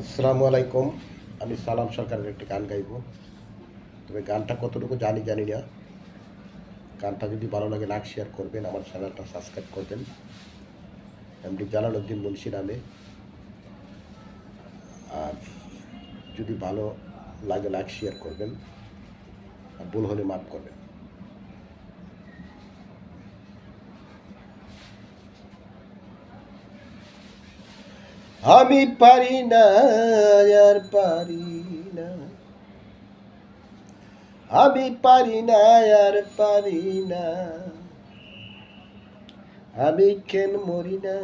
আসসালামু আলাইকুম। আমি সালাম সরকারের একটি গান গাইব। তবে গানটা কতটুকু জানি না। গানটা যদি ভালো লাগে লাইক শেয়ার করবেন, আমার চ্যানেলটা সাবস্ক্রাইব করবেন। এমডি জালালউদ্দিন মুন্সি নামে। আর যদি ভালো লাগে লাইক শেয়ার করবেন, আর ভুল হলে মাফ করবেন। আমি পারি না, আর পারি না, আমি পারি না, আর পারি না, আমি কেন মরি না।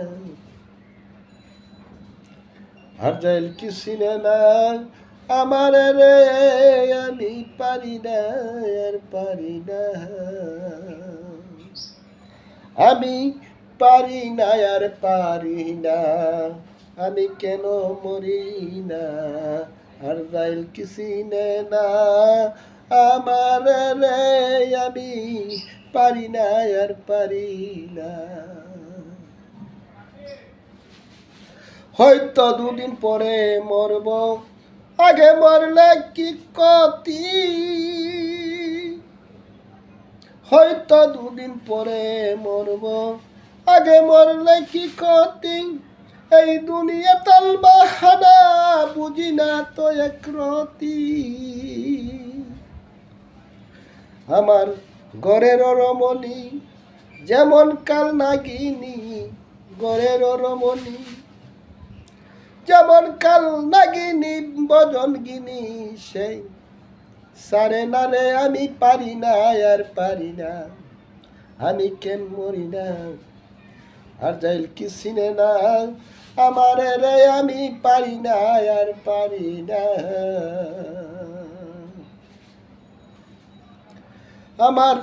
আর যাইল কি সিনেমা আমার রে, আমি পারি না, আর পারি না, আমি পারি না, আর পারি না, আমি কেন মরি না। আর যাইল কি সিনেমা আমার রে, আমি পারি না, আর পারি না। হয়তো দুদিন পরে মরব, আগে মরলে কি ক্ষতি। হয়তো দুদিন পরে মরব, আগে মরলে কি ক্ষতি। এই দুনিয়া তাল বাহানা, বুঝি না তো একরতি। আমার ঘরের রমণী যেমন কাল নাগিনী, ঘরের রমণী যেমন কাল নাগিনী বদন গিনি, সেই সারে না রে, আমি পারি না, আর পারি না, আমি কেন মরি না। আর যাইল কি সিনে না আমার রে, আমি পারি না, আর পারি না। আমার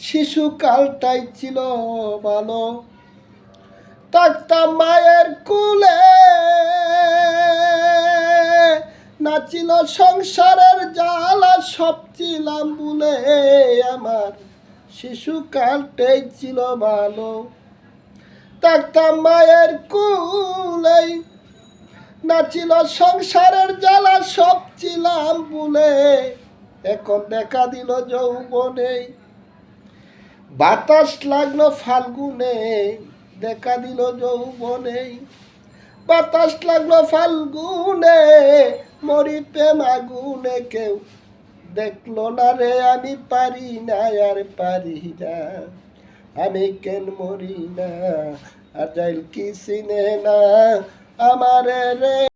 শিশুকালটাই ছিল ভালো, থাকতাম মায়ের কুলে, নাচিল সংসারের জ্বালা, সব ছিলাম বলে। আমার শিশুকালটাই ছিল ভালো, থাকতাম মায়ের কুলে, নাচিল সংসারের জ্বালা, সব ছিলাম বলে। এখন দেখা দিল যৌবনে, বাতাস লাগলো ফাল্গুনে, দেখা দিল যৌবনে, বাতাস লাগলো ফাল্গুনে, মরি প্রেম আগুনে, কেউ দেখলো না রে, আমি পারি না, আর পারি না, আমি কেন মরি না। আর যাইল কি সিনে না আমার রে।